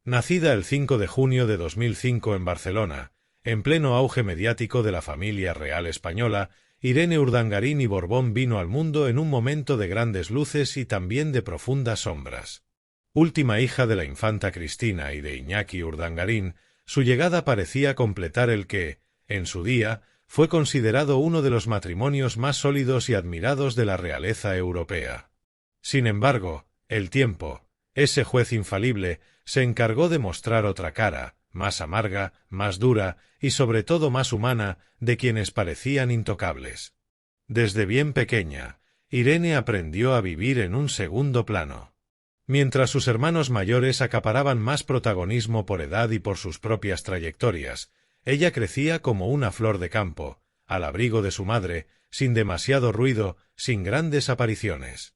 Nacida el 5 de junio de 2005 en Barcelona, en pleno auge mediático de la familia real española, Irene Urdangarín y Borbón vino al mundo en un momento de grandes luces y también de profundas sombras. Última hija de la infanta Cristina y de Iñaki Urdangarín, su llegada parecía completar el que, en su día, fue considerado uno de los matrimonios más sólidos y admirados de la realeza europea. Sin embargo, el tiempo, ese juez infalible, se encargó de mostrar otra cara, más amarga, más dura y sobre todo más humana, de quienes parecían intocables. Desde bien pequeña, Irene aprendió a vivir en un segundo plano. Mientras sus hermanos mayores acaparaban más protagonismo por edad y por sus propias trayectorias, ella crecía como una flor de campo, al abrigo de su madre, sin demasiado ruido, sin grandes apariciones.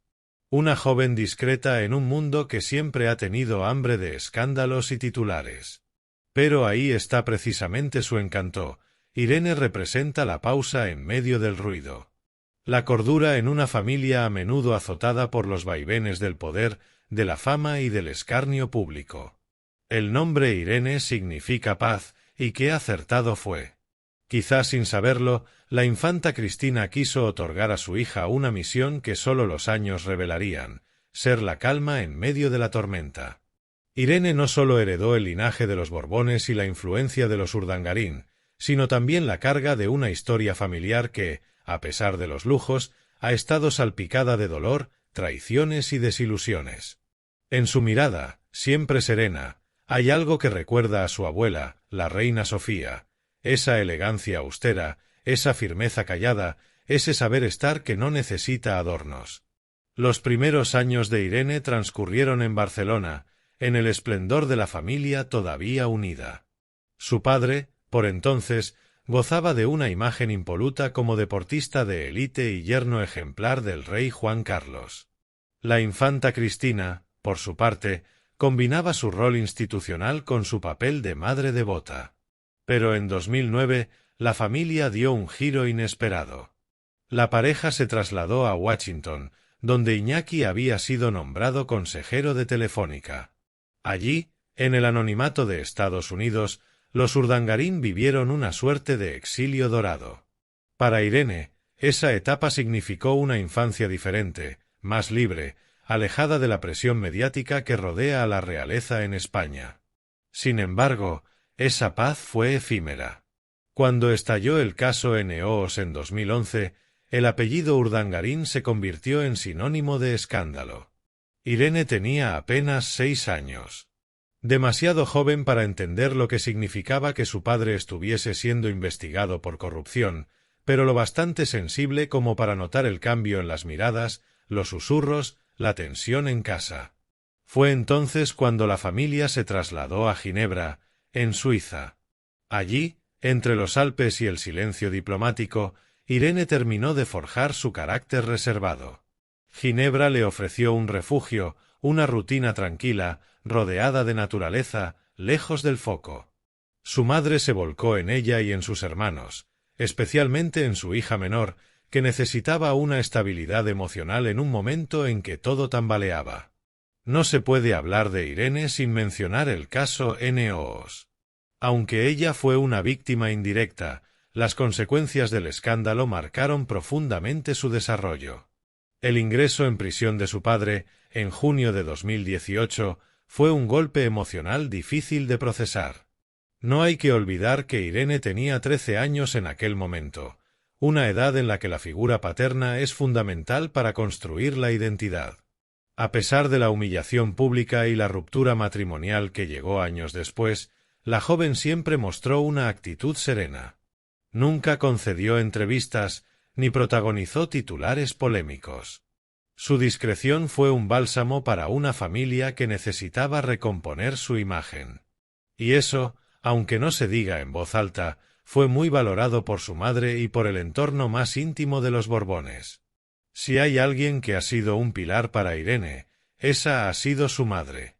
Una joven discreta en un mundo que siempre ha tenido hambre de escándalos y titulares. Pero ahí está precisamente su encanto. Irene representa la pausa en medio del ruido. La cordura en una familia a menudo azotada por los vaivenes del poder, de la fama y del escarnio público. El nombre Irene significa paz, y qué acertado fue. Quizás sin saberlo, la infanta Cristina quiso otorgar a su hija una misión que sólo los años revelarían: ser la calma en medio de la tormenta. Irene no sólo heredó el linaje de los Borbones y la influencia de los Urdangarín, sino también la carga de una historia familiar que, a pesar de los lujos, ha estado salpicada de dolor, traiciones y desilusiones. En su mirada, siempre serena, hay algo que recuerda a su abuela, la reina Sofía, esa elegancia austera, esa firmeza callada, ese saber estar que no necesita adornos. Los primeros años de Irene transcurrieron en Barcelona, en el esplendor de la familia todavía unida. Su padre, por entonces, gozaba de una imagen impoluta como deportista de élite y yerno ejemplar del rey Juan Carlos. La infanta Cristina, por su parte, combinaba su rol institucional con su papel de madre devota. Pero en 2009, la familia dio un giro inesperado. La pareja se trasladó a Washington, donde Iñaki había sido nombrado consejero de Telefónica. Allí, en el anonimato de Estados Unidos, los Urdangarín vivieron una suerte de exilio dorado. Para Irene, esa etapa significó una infancia diferente, más libre, alejada de la presión mediática que rodea a la realeza en España. Sin embargo, esa paz fue efímera. Cuando estalló el caso Eneos en 2011, el apellido Urdangarín se convirtió en sinónimo de escándalo. Irene tenía apenas 6 años. Demasiado joven para entender lo que significaba que su padre estuviese siendo investigado por corrupción, pero lo bastante sensible como para notar el cambio en las miradas, los susurros, la tensión en casa. Fue entonces cuando la familia se trasladó a Ginebra, en Suiza. Allí, entre los Alpes y el silencio diplomático, Irene terminó de forjar su carácter reservado. Ginebra le ofreció un refugio, una rutina tranquila, rodeada de naturaleza, lejos del foco. Su madre se volcó en ella y en sus hermanos, especialmente en su hija menor, que necesitaba una estabilidad emocional en un momento en que todo tambaleaba. No se puede hablar de Irene sin mencionar el caso Eneos. Aunque ella fue una víctima indirecta, las consecuencias del escándalo marcaron profundamente su desarrollo. El ingreso en prisión de su padre, en junio de 2018, fue un golpe emocional difícil de procesar. No hay que olvidar que Irene tenía 13 años en aquel momento, una edad en la que la figura paterna es fundamental para construir la identidad. A pesar de la humillación pública y la ruptura matrimonial que llegó años después, la joven siempre mostró una actitud serena. Nunca concedió entrevistas, ni protagonizó titulares polémicos. Su discreción fue un bálsamo para una familia que necesitaba recomponer su imagen. Y eso, aunque no se diga en voz alta, fue muy valorado por su madre y por el entorno más íntimo de los Borbones. Si hay alguien que ha sido un pilar para Irene, esa ha sido su madre.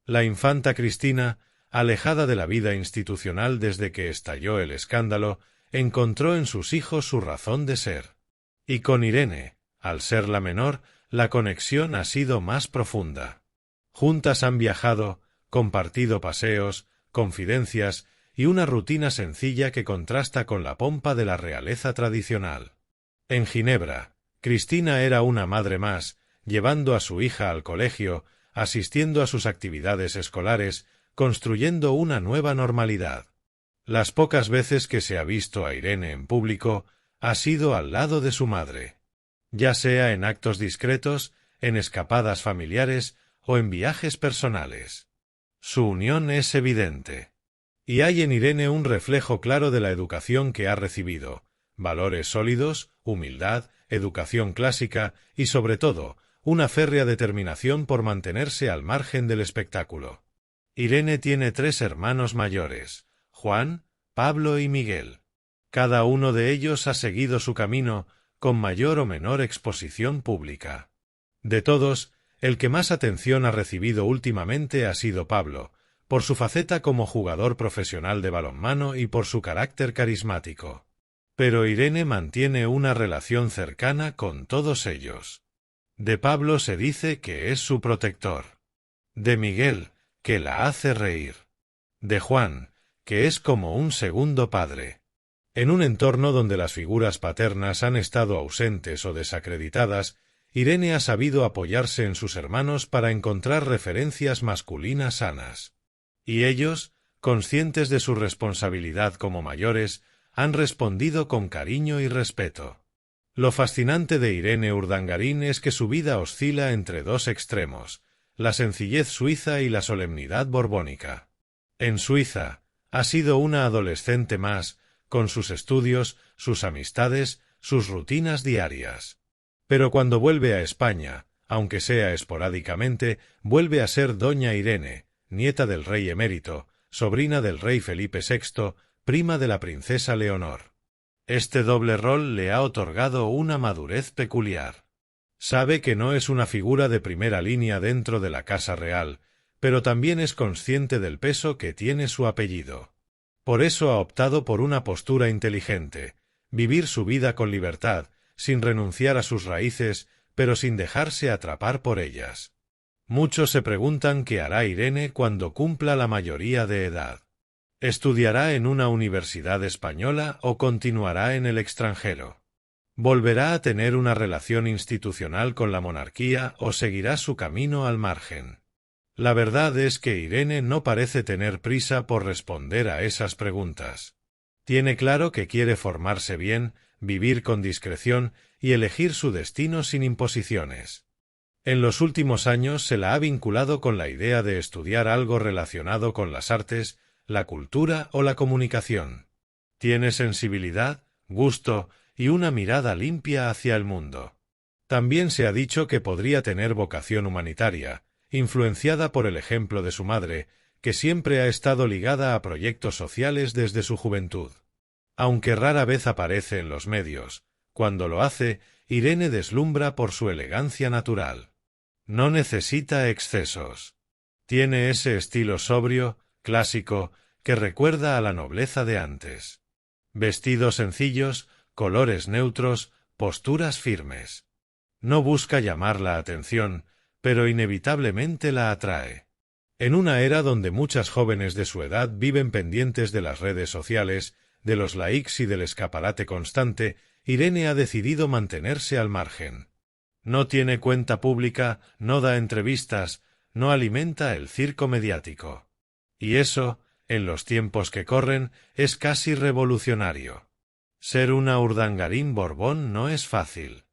La infanta Cristina, alejada de la vida institucional desde que estalló el escándalo, encontró en sus hijos su razón de ser. Y con Irene, al ser la menor, la conexión ha sido más profunda. Juntas han viajado, compartido paseos, confidencias y una rutina sencilla que contrasta con la pompa de la realeza tradicional. En Ginebra, Cristina era una madre más, llevando a su hija al colegio, asistiendo a sus actividades escolares, construyendo una nueva normalidad. Las pocas veces que se ha visto a Irene en público, ha sido al lado de su madre. Ya sea en actos discretos, en escapadas familiares o en viajes personales. Su unión es evidente. Y hay en Irene un reflejo claro de la educación que ha recibido, valores sólidos, humildad, educación clásica y, sobre todo, una férrea determinación por mantenerse al margen del espectáculo. Irene tiene 3 hermanos mayores, Juan, Pablo y Miguel. Cada uno de ellos ha seguido su camino con mayor o menor exposición pública. De todos, el que más atención ha recibido últimamente ha sido Pablo, por su faceta como jugador profesional de balonmano y por su carácter carismático. Pero Irene mantiene una relación cercana con todos ellos. De Pablo se dice que es su protector. De Miguel, que la hace reír. De Juan, que es como un segundo padre. En un entorno donde las figuras paternas han estado ausentes o desacreditadas, Irene ha sabido apoyarse en sus hermanos para encontrar referencias masculinas sanas. Y ellos, conscientes de su responsabilidad como mayores, han respondido con cariño y respeto. Lo fascinante de Irene Urdangarín es que su vida oscila entre 2 extremos, la sencillez suiza y la solemnidad borbónica. En Suiza, ha sido una adolescente más, con sus estudios, sus amistades, sus rutinas diarias. Pero cuando vuelve a España, aunque sea esporádicamente, vuelve a ser doña Irene, nieta del rey emérito, sobrina del rey Felipe VI, prima de la princesa Leonor. Este doble rol le ha otorgado una madurez peculiar. Sabe que no es una figura de primera línea dentro de la Casa Real, pero también es consciente del peso que tiene su apellido. Por eso ha optado por una postura inteligente, vivir su vida con libertad, sin renunciar a sus raíces, pero sin dejarse atrapar por ellas. Muchos se preguntan qué hará Irene cuando cumpla la mayoría de edad. ¿Estudiará en una universidad española o continuará en el extranjero? ¿Volverá a tener una relación institucional con la monarquía o seguirá su camino al margen? La verdad es que Irene no parece tener prisa por responder a esas preguntas. Tiene claro que quiere formarse bien, vivir con discreción y elegir su destino sin imposiciones. En los últimos años se la ha vinculado con la idea de estudiar algo relacionado con las artes, la cultura o la comunicación. Tiene sensibilidad, gusto y una mirada limpia hacia el mundo. También se ha dicho que podría tener vocación humanitaria, influenciada por el ejemplo de su madre, que siempre ha estado ligada a proyectos sociales desde su juventud. Aunque rara vez aparece en los medios, cuando lo hace, Irene deslumbra por su elegancia natural. No necesita excesos. Tiene ese estilo sobrio, clásico, que recuerda a la nobleza de antes. Vestidos sencillos, colores neutros, posturas firmes. No busca llamar la atención, pero inevitablemente la atrae. En una era donde muchas jóvenes de su edad viven pendientes de las redes sociales, de los likes y del escaparate constante, Irene ha decidido mantenerse al margen. No tiene cuenta pública, no da entrevistas, no alimenta el circo mediático. Y eso, en los tiempos que corren, es casi revolucionario. Ser una Urdangarín Borbón no es fácil.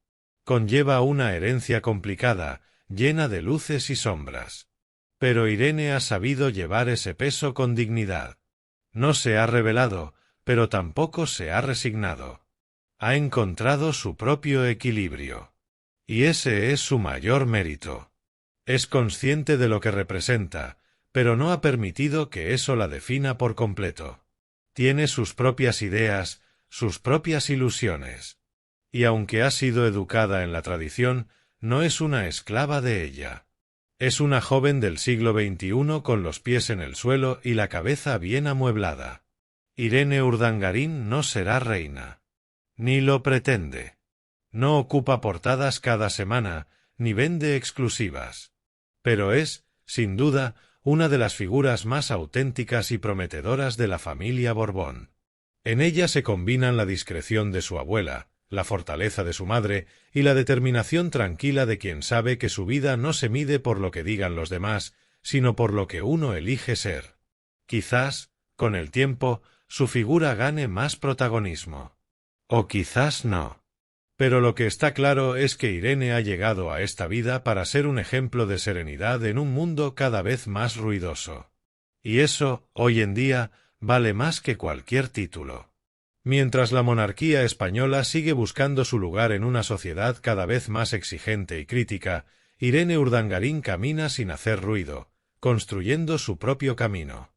Conlleva una herencia complicada, llena de luces y sombras. Pero Irene ha sabido llevar ese peso con dignidad. No se ha rebelado, pero tampoco se ha resignado. Ha encontrado su propio equilibrio. Y ese es su mayor mérito. Es consciente de lo que representa, pero no ha permitido que eso la defina por completo. Tiene sus propias ideas, sus propias ilusiones. Y aunque ha sido educada en la tradición, no es una esclava de ella. Es una joven del siglo XXI con los pies en el suelo y la cabeza bien amueblada. Irene Urdangarín no será reina. Ni lo pretende. No ocupa portadas cada semana, ni vende exclusivas. Pero es, sin duda, una de las figuras más auténticas y prometedoras de la familia Borbón. En ella se combinan la discreción de su abuela, la fortaleza de su madre y la determinación tranquila de quien sabe que su vida no se mide por lo que digan los demás, sino por lo que uno elige ser. Quizás, con el tiempo, su figura gane más protagonismo. O quizás no. Pero lo que está claro es que Irene ha llegado a esta vida para ser un ejemplo de serenidad en un mundo cada vez más ruidoso. Y eso, hoy en día, vale más que cualquier título. Mientras la monarquía española sigue buscando su lugar en una sociedad cada vez más exigente y crítica, Irene Urdangarín camina sin hacer ruido, construyendo su propio camino.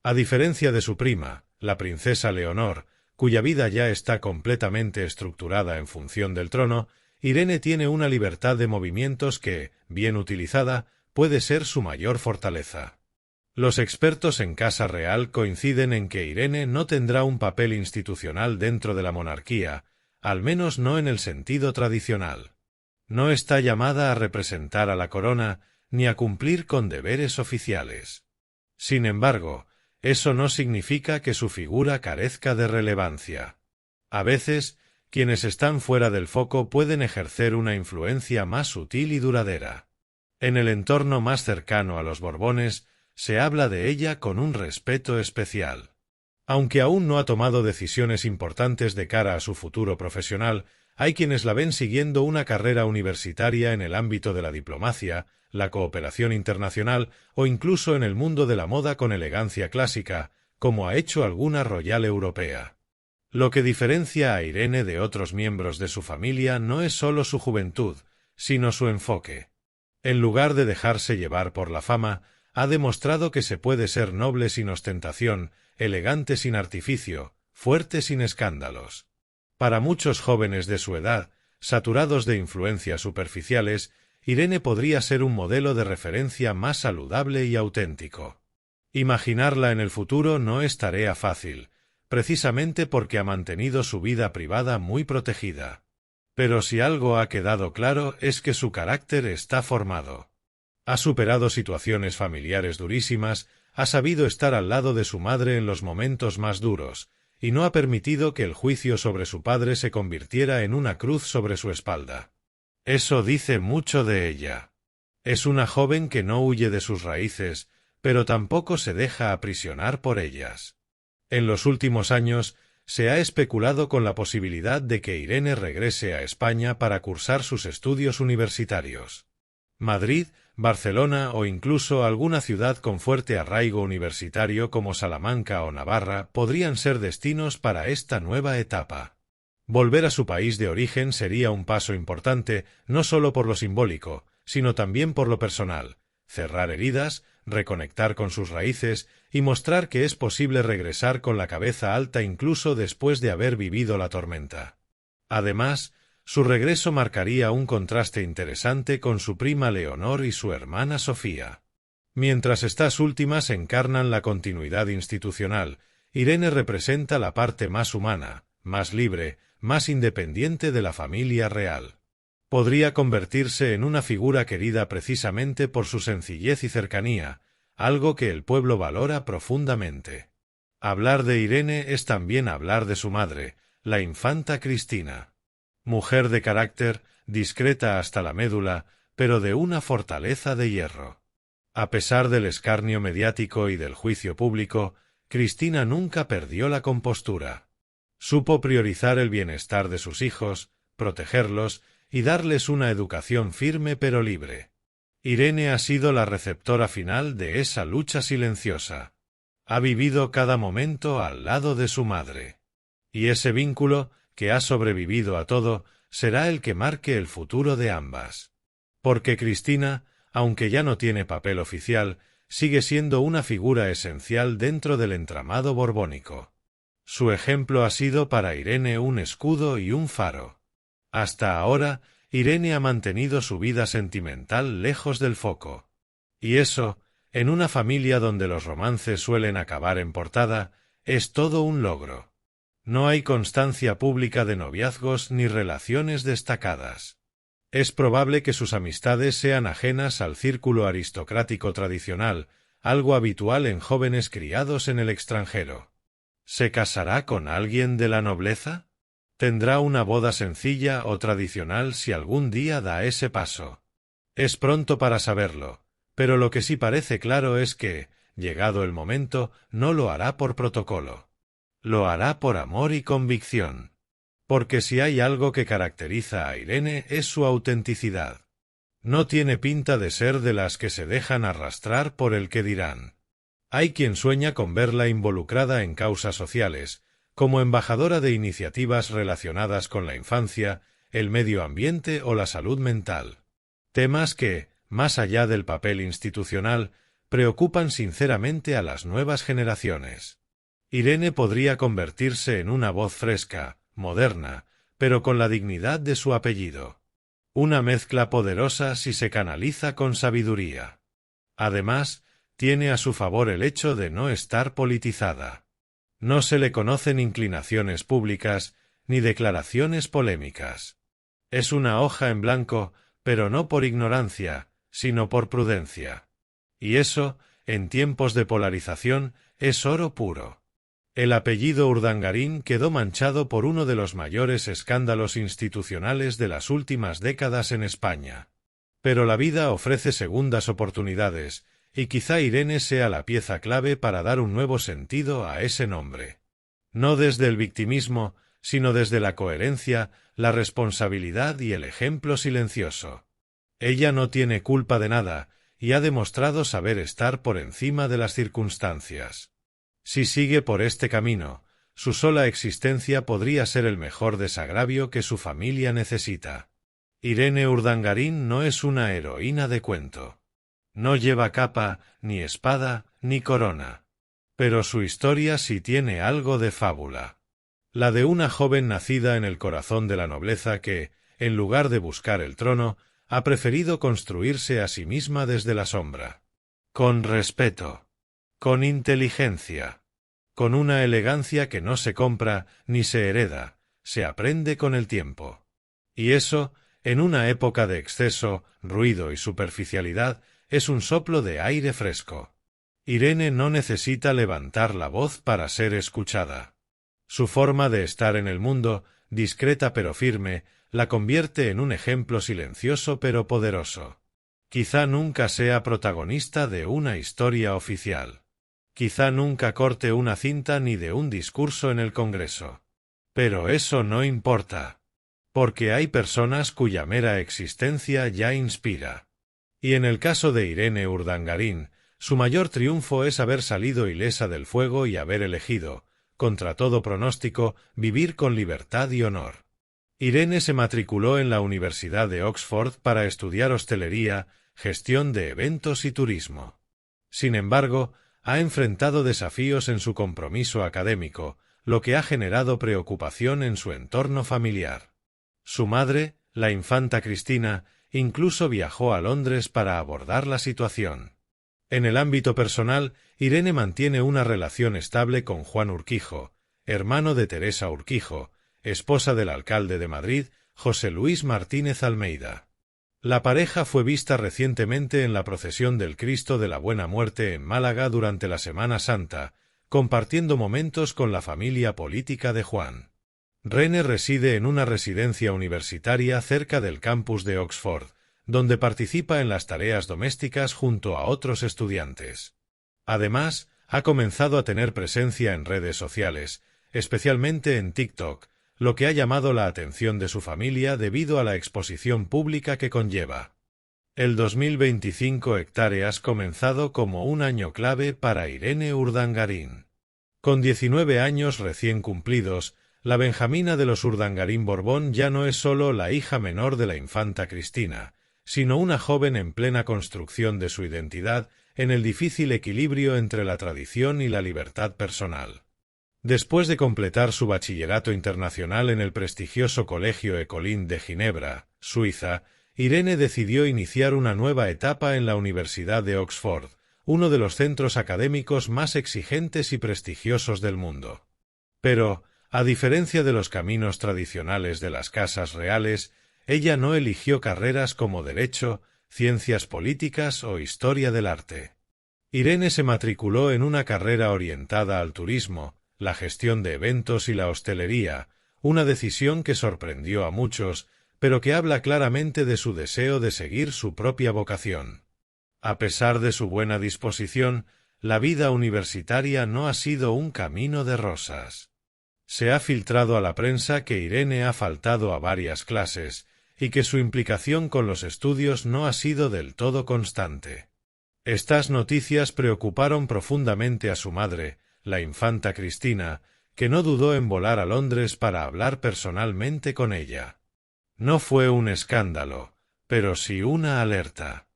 A diferencia de su prima, la princesa Leonor, cuya vida ya está completamente estructurada en función del trono, Irene tiene una libertad de movimientos que, bien utilizada, puede ser su mayor fortaleza. Los expertos en Casa Real coinciden en que Irene no tendrá un papel institucional dentro de la monarquía, al menos no en el sentido tradicional. No está llamada a representar a la corona ni a cumplir con deberes oficiales. Sin embargo, eso no significa que su figura carezca de relevancia. A veces, quienes están fuera del foco pueden ejercer una influencia más sutil y duradera. En el entorno más cercano a los Borbones, se habla de ella con un respeto especial. Aunque aún no ha tomado decisiones importantes de cara a su futuro profesional, hay quienes la ven siguiendo una carrera universitaria en el ámbito de la diplomacia, la cooperación internacional o incluso en el mundo de la moda con elegancia clásica, como ha hecho alguna royal europea. Lo que diferencia a Irene de otros miembros de su familia no es solo su juventud, sino su enfoque. En lugar de dejarse llevar por la fama, ha demostrado que se puede ser noble sin ostentación, elegante sin artificio, fuerte sin escándalos. Para muchos jóvenes de su edad, saturados de influencias superficiales, Irene podría ser un modelo de referencia más saludable y auténtico. Imaginarla en el futuro no es tarea fácil, precisamente porque ha mantenido su vida privada muy protegida. Pero si algo ha quedado claro es que su carácter está formado. Ha superado situaciones familiares durísimas, ha sabido estar al lado de su madre en los momentos más duros, y no ha permitido que el juicio sobre su padre se convirtiera en una cruz sobre su espalda. Eso dice mucho de ella. Es una joven que no huye de sus raíces, pero tampoco se deja aprisionar por ellas. En los últimos años, se ha especulado con la posibilidad de que Irene regrese a España para cursar sus estudios universitarios. Madrid, Barcelona o incluso alguna ciudad con fuerte arraigo universitario como Salamanca o Navarra podrían ser destinos para esta nueva etapa. Volver a su país de origen sería un paso importante, no solo por lo simbólico, sino también por lo personal: cerrar heridas, reconectar con sus raíces y mostrar que es posible regresar con la cabeza alta incluso después de haber vivido la tormenta. Además, su regreso marcaría un contraste interesante con su prima Leonor y su hermana Sofía. Mientras estas últimas encarnan la continuidad institucional, Irene representa la parte más humana, más libre, más independiente de la familia real. Podría convertirse en una figura querida precisamente por su sencillez y cercanía, algo que el pueblo valora profundamente. Hablar de Irene es también hablar de su madre, la infanta Cristina. Mujer de carácter, discreta hasta la médula, pero de una fortaleza de hierro. A pesar del escarnio mediático y del juicio público, Cristina nunca perdió la compostura. Supo priorizar el bienestar de sus hijos, protegerlos y darles una educación firme pero libre. Irene ha sido la receptora final de esa lucha silenciosa. Ha vivido cada momento al lado de su madre. Y ese vínculo, que ha sobrevivido a todo, será el que marque el futuro de ambas. Porque Cristina, aunque ya no tiene papel oficial, sigue siendo una figura esencial dentro del entramado borbónico. Su ejemplo ha sido para Irene un escudo y un faro. Hasta ahora, Irene ha mantenido su vida sentimental lejos del foco. Y eso, en una familia donde los romances suelen acabar en portada, es todo un logro. No hay constancia pública de noviazgos ni relaciones destacadas. Es probable que sus amistades sean ajenas al círculo aristocrático tradicional, algo habitual en jóvenes criados en el extranjero. ¿Se casará con alguien de la nobleza? ¿Tendrá una boda sencilla o tradicional si algún día da ese paso? Es pronto para saberlo, pero lo que sí parece claro es que, llegado el momento, no lo hará por protocolo. Lo hará por amor y convicción. Porque si hay algo que caracteriza a Irene es su autenticidad. No tiene pinta de ser de las que se dejan arrastrar por el que dirán. Hay quien sueña con verla involucrada en causas sociales, como embajadora de iniciativas relacionadas con la infancia, el medio ambiente o la salud mental. Temas que, más allá del papel institucional, preocupan sinceramente a las nuevas generaciones. Irene podría convertirse en una voz fresca, moderna, pero con la dignidad de su apellido. Una mezcla poderosa si se canaliza con sabiduría. Además, tiene a su favor el hecho de no estar politizada. No se le conocen inclinaciones públicas ni declaraciones polémicas. Es una hoja en blanco, pero no por ignorancia, sino por prudencia. Y eso, en tiempos de polarización, es oro puro. El apellido Urdangarín quedó manchado por uno de los mayores escándalos institucionales de las últimas décadas en España. Pero la vida ofrece segundas oportunidades, y quizá Irene sea la pieza clave para dar un nuevo sentido a ese nombre. No desde el victimismo, sino desde la coherencia, la responsabilidad y el ejemplo silencioso. Ella no tiene culpa de nada, y ha demostrado saber estar por encima de las circunstancias. Si sigue por este camino, su sola existencia podría ser el mejor desagravio que su familia necesita. Irene Urdangarín no es una heroína de cuento. No lleva capa, ni espada, ni corona. Pero su historia sí tiene algo de fábula. La de una joven nacida en el corazón de la nobleza que, en lugar de buscar el trono, ha preferido construirse a sí misma desde la sombra. Con respeto. Con inteligencia. Con una elegancia que no se compra ni se hereda, se aprende con el tiempo. Y eso, en una época de exceso, ruido y superficialidad, es un soplo de aire fresco. Irene no necesita levantar la voz para ser escuchada. Su forma de estar en el mundo, discreta pero firme, la convierte en un ejemplo silencioso pero poderoso. Quizá nunca sea protagonista de una historia oficial. Quizá nunca corte una cinta ni de un discurso en el Congreso. Pero eso no importa. Porque hay personas cuya mera existencia ya inspira. Y en el caso de Irene Urdangarín, su mayor triunfo es haber salido ilesa del fuego y haber elegido, contra todo pronóstico, vivir con libertad y honor. Irene se matriculó en la Universidad de Oxford para estudiar hostelería, gestión de eventos y turismo. Sin embargo, ha enfrentado desafíos en su compromiso académico, lo que ha generado preocupación en su entorno familiar. Su madre, la infanta Cristina, incluso viajó a Londres para abordar la situación. En el ámbito personal, Irene mantiene una relación estable con Juan Urquijo, hermano de Teresa Urquijo, esposa del alcalde de Madrid, José Luis Martínez Almeida. La pareja fue vista recientemente en la procesión del Cristo de la Buena Muerte en Málaga durante la Semana Santa, compartiendo momentos con la familia política de Juan. Rene reside en una residencia universitaria cerca del campus de Oxford, donde participa en las tareas domésticas junto a otros estudiantes. Además, ha comenzado a tener presencia en redes sociales, especialmente en TikTok, lo que ha llamado la atención de su familia debido a la exposición pública que conlleva. El 2025 hectáreas comenzado como un año clave para Irene Urdangarín. Con 19 años recién cumplidos, la Benjamina de los Urdangarín Borbón ya no es solo la hija menor de la infanta Cristina, sino una joven en plena construcción de su identidad en el difícil equilibrio entre la tradición y la libertad personal. Después de completar su bachillerato internacional en el prestigioso Colegio École de Ginebra, Suiza, Irene decidió iniciar una nueva etapa en la Universidad de Oxford, uno de los centros académicos más exigentes y prestigiosos del mundo. Pero, a diferencia de los caminos tradicionales de las casas reales, ella no eligió carreras como Derecho, Ciencias Políticas o Historia del Arte. Irene se matriculó en una carrera orientada al turismo, la gestión de eventos y la hostelería, una decisión que sorprendió a muchos, pero que habla claramente de su deseo de seguir su propia vocación. A pesar de su buena disposición, la vida universitaria no ha sido un camino de rosas. Se ha filtrado a la prensa que Irene ha faltado a varias clases y que su implicación con los estudios no ha sido del todo constante. Estas noticias preocuparon profundamente a su madre, la infanta Cristina, que no dudó en volar a Londres para hablar personalmente con ella. No fue un escándalo, pero sí una alerta.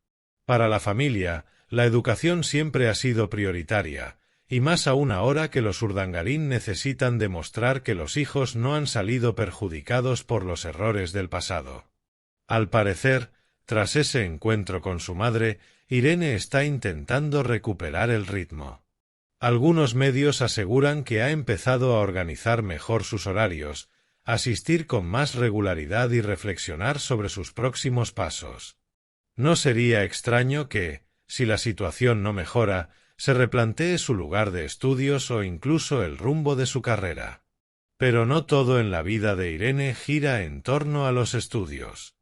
Para la familia, la educación siempre ha sido prioritaria, y más aún ahora que los Urdangarín necesitan demostrar que los hijos no han salido perjudicados por los errores del pasado. Al parecer, tras ese encuentro con su madre, Irene está intentando recuperar el ritmo. Algunos medios aseguran que ha empezado a organizar mejor sus horarios, asistir con más regularidad y reflexionar sobre sus próximos pasos. No sería extraño que, si la situación no mejora, se replantee su lugar de estudios o incluso el rumbo de su carrera. Pero no todo en la vida de Irene gira en torno a los estudios.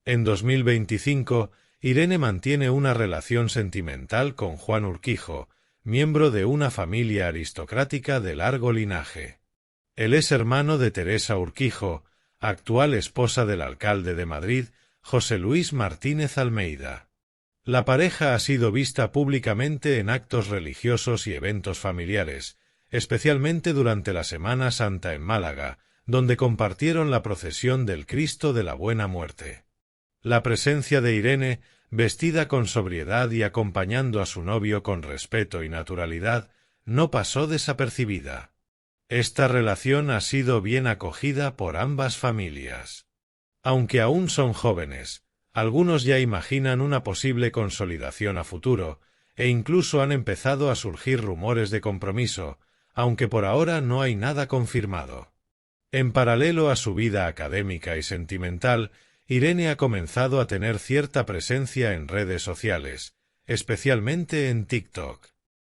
En 2025, Irene mantiene una relación sentimental con Juan Urquijo, miembro de una familia aristocrática de largo linaje. Él es hermano de Teresa Urquijo, actual esposa del alcalde de Madrid, José Luis Martínez Almeida. La pareja ha sido vista públicamente en actos religiosos y eventos familiares, especialmente durante la Semana Santa en Málaga, donde compartieron la procesión del Cristo de la Buena Muerte. La presencia de Irene, vestida con sobriedad y acompañando a su novio con respeto y naturalidad, no pasó desapercibida. Esta relación ha sido bien acogida por ambas familias. Aunque aún son jóvenes, algunos ya imaginan una posible consolidación a futuro, e incluso han empezado a surgir rumores de compromiso, aunque por ahora no hay nada confirmado. En paralelo a su vida académica y sentimental, Irene ha comenzado a tener cierta presencia en redes sociales, especialmente en TikTok.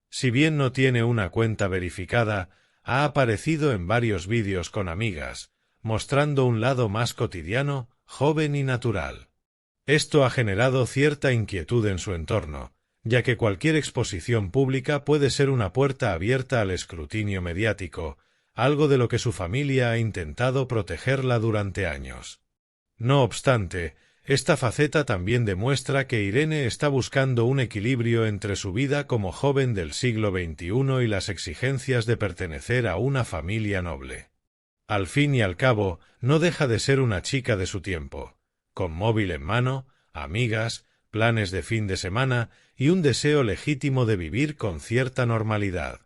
Si bien no tiene una cuenta verificada, ha aparecido en varios vídeos con amigas, mostrando un lado más cotidiano, joven y natural. Esto ha generado cierta inquietud en su entorno, ya que cualquier exposición pública puede ser una puerta abierta al escrutinio mediático, algo de lo que su familia ha intentado protegerla durante años. No obstante, esta faceta también demuestra que Irene está buscando un equilibrio entre su vida como joven del siglo XXI y las exigencias de pertenecer a una familia noble. Al fin y al cabo, no deja de ser una chica de su tiempo, con móvil en mano, amigas, planes de fin de semana y un deseo legítimo de vivir con cierta normalidad.